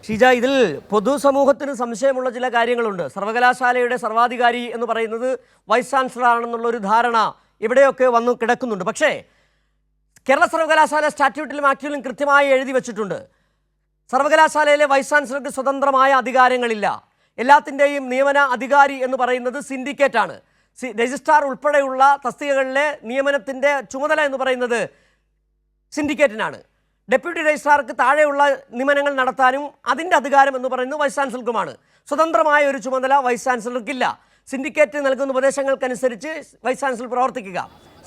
ഷീജ, ഇതിൽ പൊതുസമൂഹത്തിന് സംശയമുള്ള ചില കാര്യങ്ങളുണ്ട്. സർവകലാശാലയുടെ സർവാധികാരി എന്ന് പറയുന്നത് വൈസ് ചാൻസലർ ആണെന്നുള്ളൊരു ധാരണ ഇവിടെയൊക്കെ വന്നു കിടക്കുന്നുണ്ട്. പക്ഷേ കേരള സർവകലാശാല സ്റ്റാറ്റ്യൂട്ടിലും ആക്ടിലും കൃത്യമായി എഴുതി വച്ചിട്ടുണ്ട്, സർവകലാശാലയിലെ വൈസ് ചാൻസലർക്ക് സ്വതന്ത്രമായ അധികാരങ്ങളില്ല. എല്ലാത്തിൻ്റെയും നിയമന അധികാരി എന്ന് പറയുന്നത് സിൻഡിക്കേറ്റാണ്. രജിസ്ട്രാർ ഉൾപ്പെടെയുള്ള തസ്തികകളിലെ നിയമനത്തിൻ്റെ ചുമതല എന്ന് പറയുന്നത് സിൻഡിക്കേറ്റിനാണ്. ഡെപ്യൂട്ടി രജിസ്ട്രാർക്ക് താഴെയുള്ള നിയമനങ്ങൾ നടത്താനും അതിൻ്റെ അധികാരം എന്ന് പറയുന്നത് വൈസ് ചാൻസലർക്കുമാണ്. സ്വതന്ത്രമായ ഒരു ചുമതല വൈസ് ചാൻസലർക്കില്ല. സിൻഡിക്കേറ്റ് നൽകുന്ന ഉപദേശങ്ങൾക്കനുസരിച്ച് വൈസ് ചാൻസലർ പ്രവർത്തിക്കുക.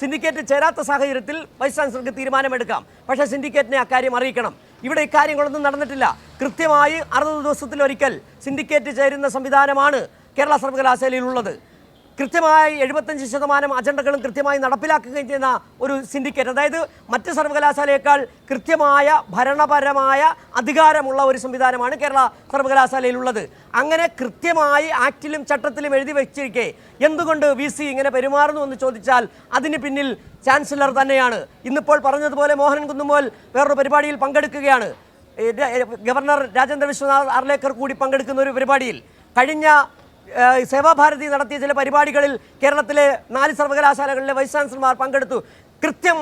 സിൻഡിക്കേറ്റ് ചേരാത്ത സാഹചര്യത്തിൽ വൈസ് ചാൻസലർക്ക് തീരുമാനമെടുക്കാം. പക്ഷേ സിൻഡിക്കേറ്റിനെ അക്കാര്യം അറിയിക്കണം. ഇവിടെ ഇക്കാര്യങ്ങളൊന്നും നടന്നിട്ടില്ല. കൃത്യമായി 60 ദിവസത്തിലൊരിക്കൽ സിൻഡിക്കേറ്റ് ചേരുന്ന സംവിധാനമാണ് കേരള സർവകലാശാലയിലുള്ളത്. കൃത്യമായി 75% അജണ്ടകളും കൃത്യമായി നടപ്പിലാക്കുകയും ചെയ്യുന്ന ഒരു സിൻഡിക്കേറ്റ്, അതായത് മറ്റ് സർവകലാശാലയേക്കാൾ കൃത്യമായ ഭരണപരമായ അധികാരമുള്ള ഒരു സംവിധാനമാണ് കേരള സർവകലാശാലയിലുള്ളത്. അങ്ങനെ കൃത്യമായി ആക്ടിലും ചട്ടത്തിലും എഴുതി വെച്ചിരിക്കെ എന്തുകൊണ്ട് VC ഇങ്ങനെ പെരുമാറുന്നു എന്ന് ചോദിച്ചാൽ അതിന് പിന്നിൽ ചാൻസലർ തന്നെയാണ്. ഇന്നിപ്പോൾ പറഞ്ഞതുപോലെ മോഹൻ കുന്നുമോൽ വേറൊരു പരിപാടിയിൽ പങ്കെടുക്കുകയാണ്. ഗവർണർ രാജേന്ദ്ര വിശ്വനാഥ് ആർലേക്കർ കൂടി പങ്കെടുക്കുന്ന ഒരു പരിപാടിയിൽ കഴിഞ്ഞ സേവാഭാരതി നടത്തിയ ചില പരിപാടികളിൽ കേരളത്തിലെ 4 സർവകലാശാലകളിലെ വൈസ് ചാൻസലർമാർ പങ്കെടുത്തു. കൃത്യം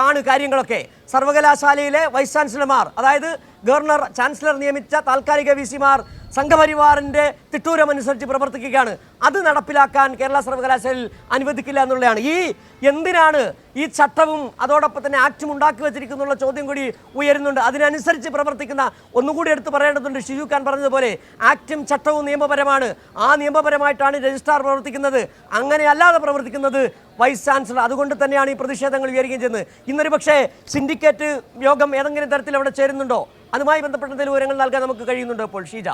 ആണ് കാര്യങ്ങളൊക്കെ. സർവകലാശാലയിലെ വൈസ് ചാൻസലർമാർ, അതായത് ഗവർണർ ചാൻസലർ നിയമിച്ച താൽക്കാലിക VCമാർ സംഘപരിവാറിൻ്റെ തിട്ടൂരമനുസരിച്ച് പ്രവർത്തിക്കുകയാണ്. അത് നടപ്പിലാക്കാൻ കേരള സർവകലാശാലയിൽ അനുവദിക്കില്ല എന്നുള്ളതാണ്. എന്തിനാണ് ഈ ചട്ടവും അതോടൊപ്പം തന്നെ ആക്റ്റും ഉണ്ടാക്കി വെച്ചിരിക്കുന്നുള്ള ചോദ്യം കൂടി ഉയരുന്നുണ്ട്. അതിനനുസരിച്ച് പ്രവർത്തിക്കുന്ന, ഒന്നുകൂടി എടുത്ത് പറയേണ്ടതുണ്ട്, ഷിജു ഖാൻ പറഞ്ഞതുപോലെ ആക്റ്റും ചട്ടവും നിയമപരമാണ്. ആ നിയമപരമായിട്ടാണ് രജിസ്ട്രാർ പ്രവർത്തിക്കുന്നത്. അങ്ങനെ അല്ലാതെ പ്രവർത്തിക്കുന്നത് വൈസ് ചാൻസലർ. അതുകൊണ്ട് തന്നെയാണ് ഈ പ്രതിഷേധങ്ങൾ ഉയരുകയും ചെയ്യുന്നത്. ഇന്നൊരു പക്ഷേ സിൻഡിക്കേറ്റ് യോഗം ഏതെങ്കിലും തരത്തിൽ അവിടെ ചേരുന്നുണ്ടോ? അതുമായി ബന്ധപ്പെട്ട എന്തെങ്കിലും വിവരങ്ങൾ നൽകാൻ നമുക്ക് കഴിയുന്നുണ്ടോ ഇപ്പോൾ ഷീജ?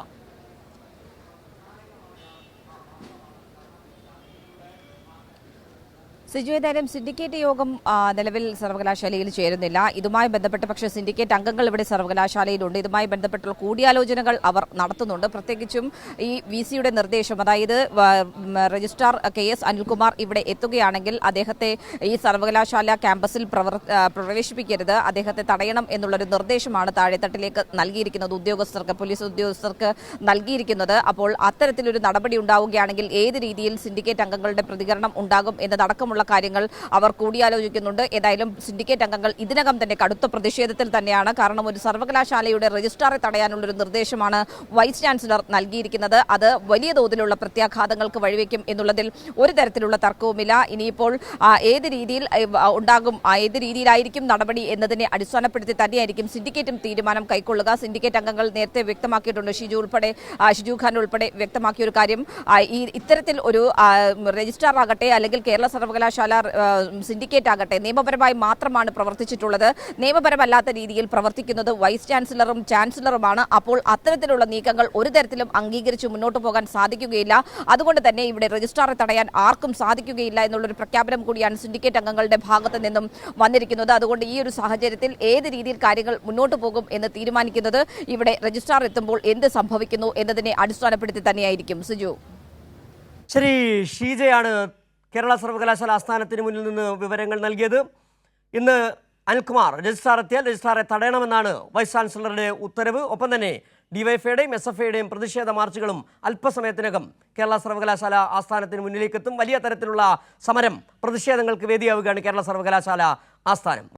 സിജു, ഏതായാലും സിൻഡിക്കേറ്റ് യോഗം നിലവിൽ സർവകലാശാലയിൽ ചേരുന്നില്ല. ഇതുമായി ബന്ധപ്പെട്ട് പക്ഷേ സിൻഡിക്കേറ്റ് അംഗങ്ങൾ ഇവിടെ സർവകലാശാലയിലുണ്ട്. ഇതുമായി ബന്ധപ്പെട്ടുള്ള കൂടിയാലോചനകൾ അവർ നടത്തുന്നുണ്ട്. പ്രത്യേകിച്ചും ഈ VCയുടെ നിർദ്ദേശം, അതായത് രജിസ്ട്രാർ KS അനിൽകുമാർ ഇവിടെ എത്തുകയാണെങ്കിൽ അദ്ദേഹത്തെ ഈ സർവകലാശാല ക്യാമ്പസിൽ പ്രവേശിപ്പിക്കരുത്, അദ്ദേഹത്തെ തടയണം എന്നുള്ളൊരു നിർദ്ദേശമാണ് താഴെത്തട്ടിലേക്ക് നൽകിയിരിക്കുന്നത്, ഉദ്യോഗസ്ഥർക്ക്, പോലീസ് ഉദ്യോഗസ്ഥർക്ക് നൽകിയിരിക്കുന്നത്. അപ്പോൾ അത്തരത്തിലൊരു നടപടി ഉണ്ടാവുകയാണെങ്കിൽ ഏത് രീതിയിൽ സിൻഡിക്കേറ്റ് അംഗങ്ങളുടെ പ്രതികരണം ഉണ്ടാകും എന്നതടക്കമുള്ള കാര്യങ്ങൾ അവർ കൂടിയാലോചിക്കുന്നുണ്ട്. ഏതായാലും സിൻഡിക്കേറ്റ് അംഗങ്ങൾ ഇതിനകം തന്നെ കടുത്ത പ്രതിഷേധത്തിൽ തന്നെയാണ്. കാരണം ഒരു സർവകലാശാലയുടെ രജിസ്ട്രാറെ തടയാനുള്ളൊരു നിർദ്ദേശമാണ് വൈസ് ചാൻസലർ നൽകിയിരിക്കുന്നത്. അത് വലിയ തോതിലുള്ള പ്രത്യാഘാതങ്ങൾക്ക് വഴിവെക്കും എന്നുള്ളതിൽ ഒരു തരത്തിലുള്ള തർക്കവുമില്ല. ഇനിയിപ്പോൾ ഏത് രീതിയിൽ ഉണ്ടാകും, ഏത് രീതിയിലായിരിക്കും നടപടി എന്നതിനെ അടിസ്ഥാനപ്പെടുത്തി തന്നെയായിരിക്കും സിൻഡിക്കേറ്റും തീരുമാനം കൈക്കൊള്ളുക. സിൻഡിക്കേറ്റ് അംഗങ്ങൾ നേരത്തെ വ്യക്തമാക്കിയിട്ടുണ്ട്, ഷിജു ഖാൻ ഉൾപ്പെടെ വ്യക്തമാക്കിയ ഒരു കാര്യം, ഇത്തരത്തിൽ ഒരു രജിസ്ട്രാർ ആകട്ടെ അല്ലെങ്കിൽ കേരള സർവകലാശാല സിൻഡിക്കേറ്റ് ആകട്ടെ നിയമപരമായി മാത്രമാണ് പ്രവർത്തിച്ചിട്ടുള്ളത്. നിയമപരമല്ലാത്ത രീതിയിൽ പ്രവർത്തിക്കുന്നത് വൈസ് ചാൻസലറും ചാൻസലറുമാണ്. അപ്പോൾ അത്തരത്തിലുള്ള നീക്കങ്ങൾ ഒരു തരത്തിലും അംഗീകരിച്ച് മുന്നോട്ട് പോകാൻ സാധിക്കുകയില്ല. അതുകൊണ്ട് തന്നെ ഇവിടെ രജിസ്ട്രാറെ തടയാൻ ആർക്കും സാധിക്കുകയില്ല എന്നുള്ളൊരു പ്രഖ്യാപനം കൂടിയാണ് സിൻഡിക്കേറ്റ് അംഗങ്ങളുടെ ഭാഗത്ത് നിന്നും വന്നിരിക്കുന്നത്. അതുകൊണ്ട് ഈ ഒരു സാഹചര്യത്തിൽ ഏത് രീതിയിൽ കാര്യങ്ങൾ മുന്നോട്ട് പോകും എന്ന് തീരുമാനിക്കുന്നത് ഇവിടെ രജിസ്ട്രാർ എത്തുമ്പോൾ എന്ത് സംഭവിക്കുന്നു എന്നതിനെ അടിസ്ഥാനപ്പെടുത്തി തന്നെയായിരിക്കും. സിജു, ശരി. ഷീജയാണ് കേരള സർവകലാശാല ആസ്ഥാനത്തിന് മുന്നിൽ നിന്ന് വിവരങ്ങൾ നൽകിയത്. ഇന്ന് അനിൽകുമാർ രജിസ്ട്രാർ എത്തിയാൽ രജിസ്ട്രാറെ തടയണമെന്നാണ് വൈസ് ചാൻസലറുടെ ഉത്തരവ്. ഒപ്പം തന്നെ DYFയുടെയും SFIയുടെയും പ്രതിഷേധ മാർച്ചുകളും അല്പസമയത്തിനകം കേരള സർവകലാശാല ആസ്ഥാനത്തിന് മുന്നിലേക്കെത്തും. വലിയ തരത്തിലുള്ള സമരം, പ്രതിഷേധങ്ങൾക്ക് വേദിയാവുകയാണ് കേരള സർവകലാശാല ആസ്ഥാനം.